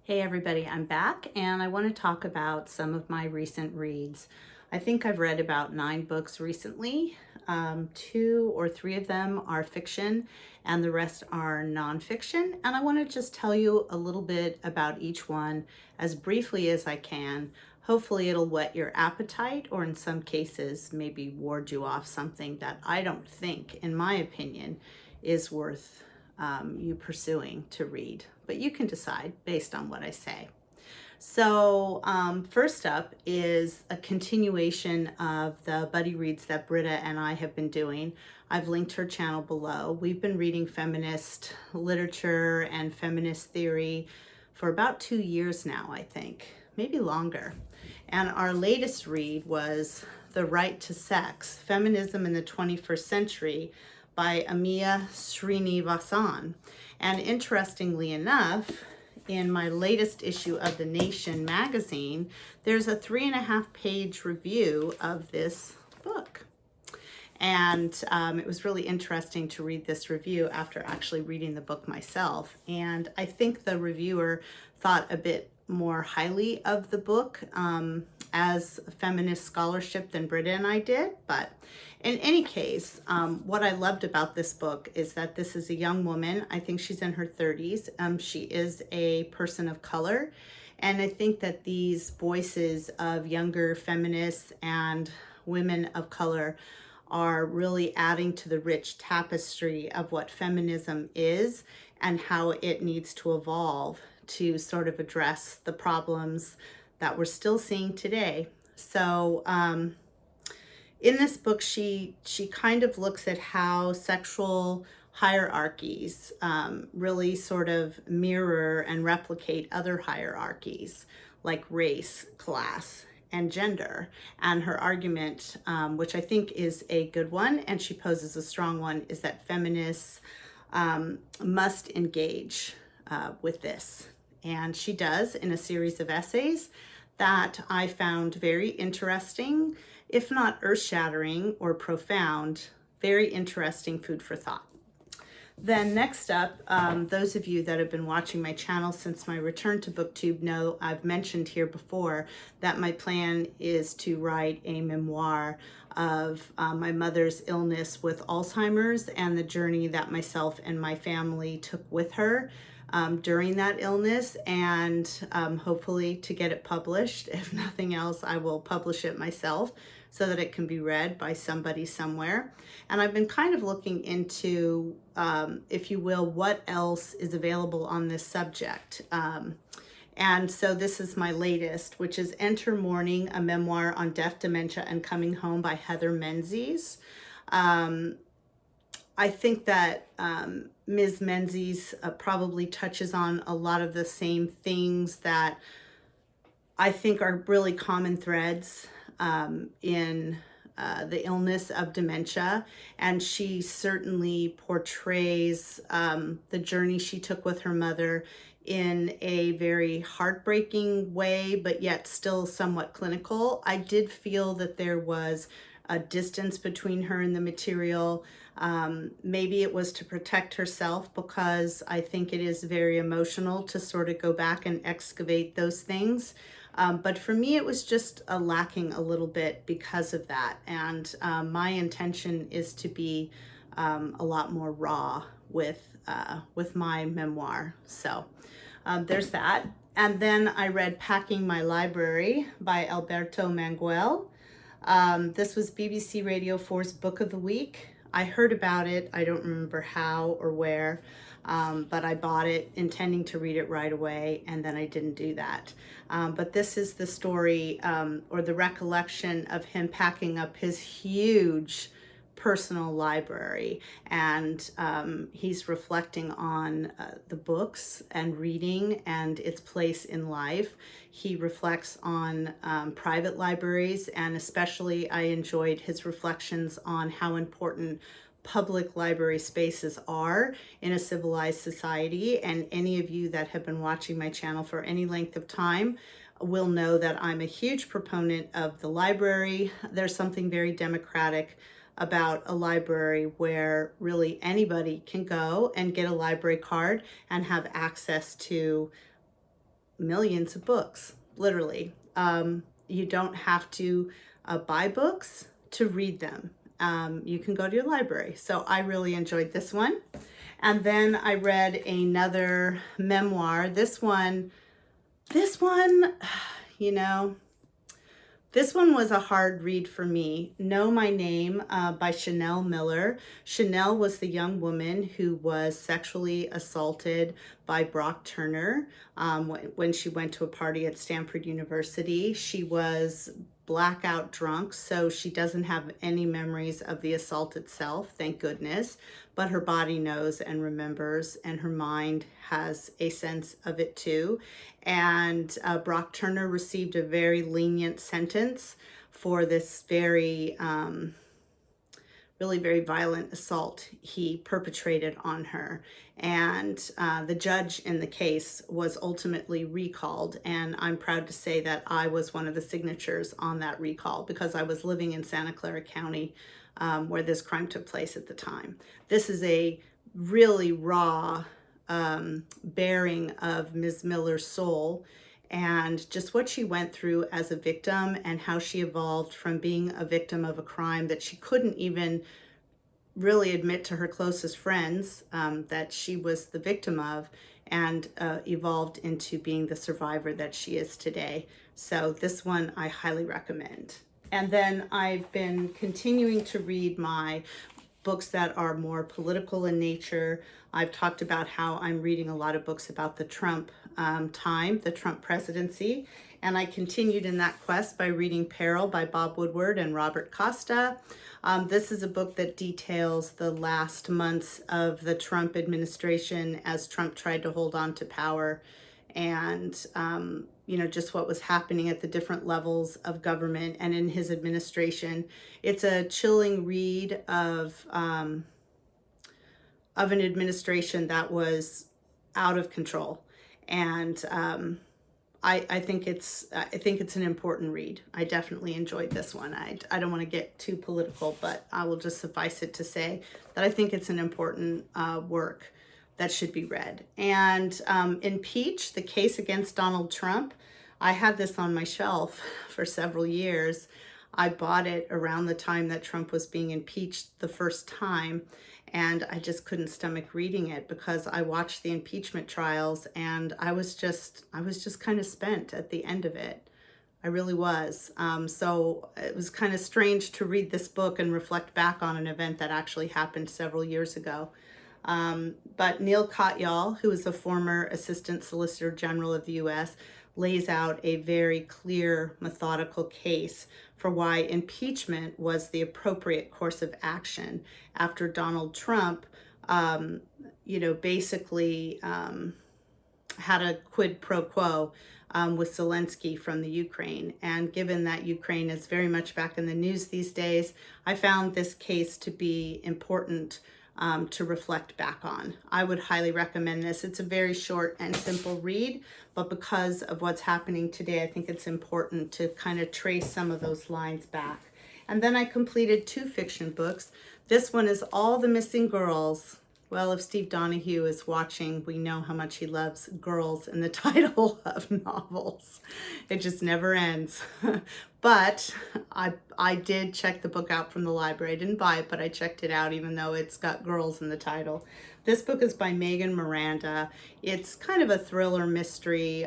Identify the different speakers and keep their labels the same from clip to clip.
Speaker 1: Hey everybody, I'm back and I want to talk about some of my recent reads. I think I've read about 9 books recently. 2 or 3 of them are fiction and the rest are nonfiction. And I want to just tell you a little bit about each one as briefly as I can. Hopefully it'll whet your appetite, or in some cases maybe ward you off something that I don't think, in my opinion, is worth you pursuing to read. But you can decide based on what I say. So first up is a continuation of the buddy reads that Britta and I have been doing. I've linked her channel below. We've been reading feminist literature and feminist theory for about 2 years now, I think, maybe longer. And our latest read was The Right to Sex, Feminism in the 21st Century by Amiya Srinivasan. And interestingly enough, in my latest issue of The Nation magazine, there's a 3.5-page review of this book. And it was really interesting to read this review after actually reading the book myself. And I think the reviewer thought a bit more highly of the book as feminist scholarship than Britta and I did. But in any case, what I loved about this book is that this is a young woman. I think she's in her 30s. She is a person of color. And I think that these voices of younger feminists and women of color are really adding to the rich tapestry of what feminism is and how it needs to evolve to sort of address the problems that we're still seeing today. So in this book, she kind of looks at how sexual hierarchies really sort of mirror and replicate other hierarchies like race, class, and gender. And her argument, which I think is a good one, and she poses a strong one, is that feminists must engage with this. And she does in a series of essays that I found very interesting, if not earth-shattering or profound, very interesting food for thought. Then next up, those of you that have been watching my channel since my return to BookTube know I've mentioned here before that my plan is to write a memoir of my mother's illness with Alzheimer's and the journey that myself and my family took with her during that illness, and hopefully to get it published. If nothing else, I will publish it myself so that it can be read by somebody somewhere. And I've been kind of looking into, if you will, what else is available on this subject. And so this is my latest, which is Enter Mourning, a memoir on death, dementia, and coming home by Heather Menzies. I think that Ms. Menzies probably touches on a lot of the same things that I think are really common threads in the illness of dementia. And she certainly portrays the journey she took with her mother in a very heartbreaking way, but yet still somewhat clinical. I did feel that there was a distance between her and the material. Maybe it was to protect herself, because I think it is very emotional to sort of go back and excavate those things. But for me, it was just lacking a little bit because of that. And my intention is to be a lot more raw with my memoir. So there's that. And then I read Packing My Library by Alberto Manguel. This was BBC Radio 4's Book of the Week. I heard about it. I don't remember how or where, but I bought it intending to read it right away, and then I didn't do that. But this is the story or the recollection of him packing up his huge personal library, and he's reflecting on the books and reading and its place in life. He reflects on private libraries, and especially I enjoyed his reflections on how important public library spaces are in a civilized society. And any of you that have been watching my channel for any length of time will know that I'm a huge proponent of the library. There's something very democratic about a library where really anybody can go and get a library card and have access to millions of books, literally. You don't have to buy books to read them. You can go to your library. So I really enjoyed this one. And then I read another memoir. This one, you know, this one was a hard read for me. Know My Name by Chanel Miller. Chanel was the young woman who was sexually assaulted by Brock Turner when she went to a party at Stanford University. She was blackout drunk, so she doesn't have any memories of the assault itself, thank goodness, but her body knows and remembers, and her mind has a sense of it too. And Brock Turner received a very lenient sentence for this really very violent assault he perpetrated on her. And the judge in the case was ultimately recalled. And I'm proud to say that I was one of the signatures on that recall because I was living in Santa Clara County where this crime took place at the time. This is a really raw bearing of Ms. Miller's soul and just what she went through as a victim and how she evolved from being a victim of a crime that she couldn't even really admit to her closest friends that she was the victim of, and evolved into being the survivor that she is today. So this one I highly recommend. And then I've been continuing to read my books that are more political in nature. I've talked about how I'm reading a lot of books about the Trump the Trump presidency. And I continued in that quest by reading Peril by Bob Woodward and Robert Costa. This is a book that details the last months of the Trump administration as Trump tried to hold on to power, and just what was happening at the different levels of government and in his administration. It's a chilling read of an administration that was out of control, and I think it's an important read. I definitely enjoyed this one. I don't want to get too political, but I will just suffice it to say that I think it's an important work that should be read. And Impeach, The Case Against Donald Trump. I had this on my shelf for several years. I bought it around the time that Trump was being impeached the first time, and I just couldn't stomach reading it because I watched the impeachment trials and I was just kind of spent at the end of it. I really was. So it was kind of strange to read this book and reflect back on an event that actually happened several years ago. But Neil Katyal, who is a former Assistant Solicitor General of the U.S., lays out a very clear, methodical case for why impeachment was the appropriate course of action after Donald Trump, basically had a quid pro quo with Zelensky from the Ukraine. And given that Ukraine is very much back in the news these days, I found this case to be important to reflect back on. I would highly recommend this. It's a very short and simple read, but because of what's happening today, I think it's important to kind of trace some of those lines back. And then I completed 2 fiction books. This one is All the Missing Girls. Well, if Steve Donahue is watching, we know how much he loves girls in the title of novels. It just never ends. But I did check the book out from the library. I didn't buy it, but I checked it out even though it's got girls in the title. This book is by Megan Miranda. It's kind of a thriller mystery.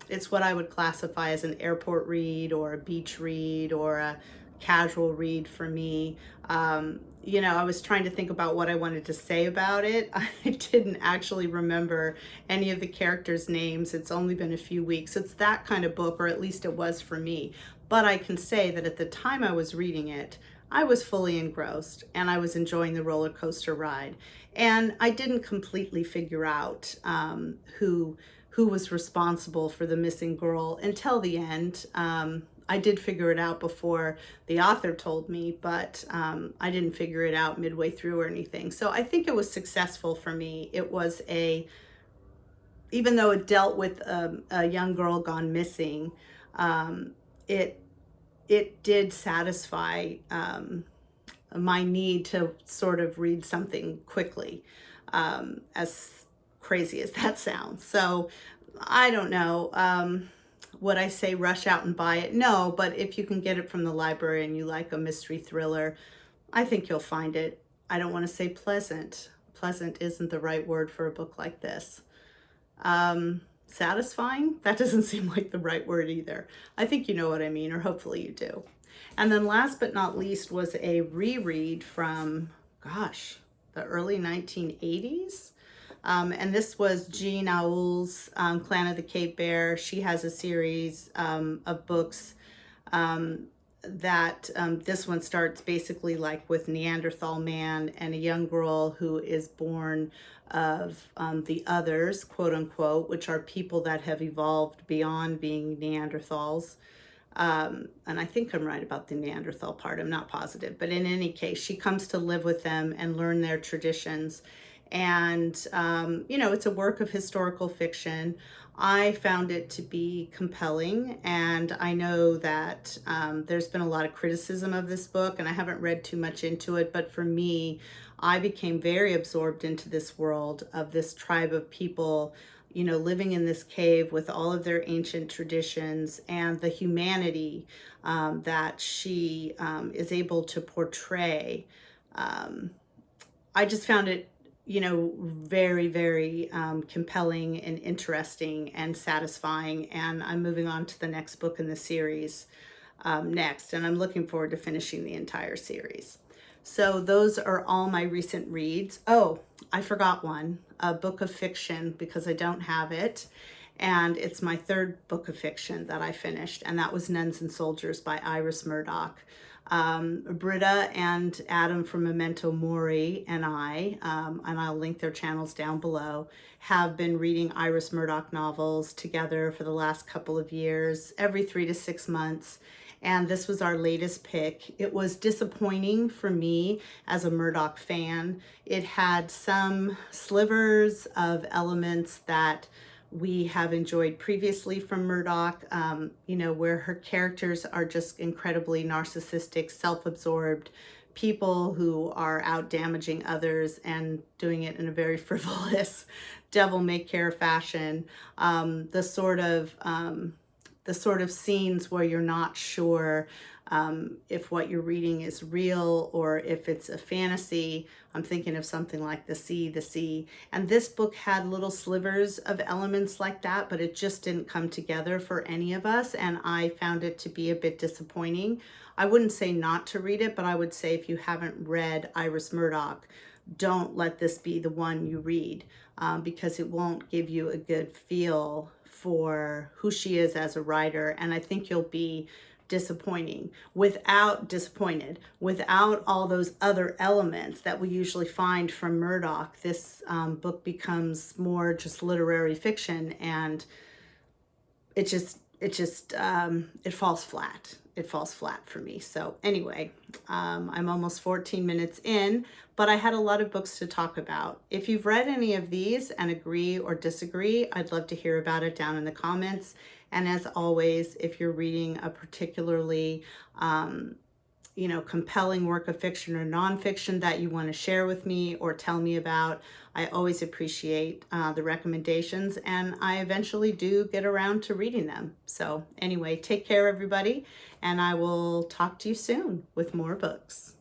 Speaker 1: It's what I would classify as an airport read or a beach read or a casual read for me. I was trying to think about what I wanted to say about it. I didn't actually remember any of the characters' names. It's only been a few weeks. It's that kind of book, or at least it was for me. But I can say that at the time I was reading it, I was fully engrossed and I was enjoying the roller coaster ride. And I didn't completely figure out who was responsible for the missing girl until the end. I did figure it out before the author told me, but I didn't figure it out midway through or anything. So I think it was successful for me. It was even though it dealt with a young girl gone missing, it did satisfy my need to sort of read something quickly, as crazy as that sounds. So I don't know. Would I say rush out and buy it? No, but if you can get it from the library and you like a mystery thriller, I think you'll find it. I don't want to say pleasant. Pleasant isn't the right word for a book like this. Satisfying? That doesn't seem like the right word either. I think you know what I mean, or hopefully you do. And then last but not least was a reread from, gosh, the early 1980s. And this was Jean Auel's Clan of the Cape Bear. She has a series of books that this one starts basically like with Neanderthal man and a young girl who is born of the others, quote unquote, which are people that have evolved beyond being Neanderthals. And I think I'm right about the Neanderthal part, I'm not positive. But in any case, she comes to live with them and learn their traditions. And, it's a work of historical fiction. I found it to be compelling, and I know that there's been a lot of criticism of this book, and I haven't read too much into it, but for me, I became very absorbed into this world of this tribe of people, living in this cave with all of their ancient traditions and the humanity that she is able to portray. I just found it very, very compelling and interesting and satisfying. And I'm moving on to the next book in the series next. And I'm looking forward to finishing the entire series. So those are all my recent reads. Oh, I forgot one, a book of fiction, because I don't have it. And it's my third book of fiction that I finished. And that was Nuns and Soldiers by Iris Murdoch. Britta and Adam from Memento Mori and and I'll link their channels down below, have been reading Iris Murdoch novels together for the last couple of years, every 3 to 6 months. And this was our latest pick. It was disappointing for me as a Murdoch fan. It had some slivers of elements that we have enjoyed previously from Murdoch, where her characters are just incredibly narcissistic, self-absorbed people who are out damaging others and doing it in a very frivolous, devil-may-care fashion. The sort of scenes where you're not sure if what you're reading is real or if it's a fantasy. I'm thinking of something like The Sea. And this book had little slivers of elements like that, but it just didn't come together for any of us. And I found it to be a bit disappointing. I wouldn't say not to read it, but I would say if you haven't read Iris Murdoch, don't let this be the one you read because it won't give you a good feel for who she is as a writer. And I think you'll be disappointed without all those other elements that we usually find from Murdoch. This book becomes more just literary fiction, and it falls flat. It falls flat for me. So anyway, I'm almost 14 minutes in, but I had a lot of books to talk about. If you've read any of these and agree or disagree, I'd love to hear about it down in the comments. And as always, if you're reading a particularly compelling work of fiction or nonfiction that you want to share with me or tell me about, I always appreciate the recommendations, and I eventually do get around to reading them. So anyway, take care, everybody, and I will talk to you soon with more books.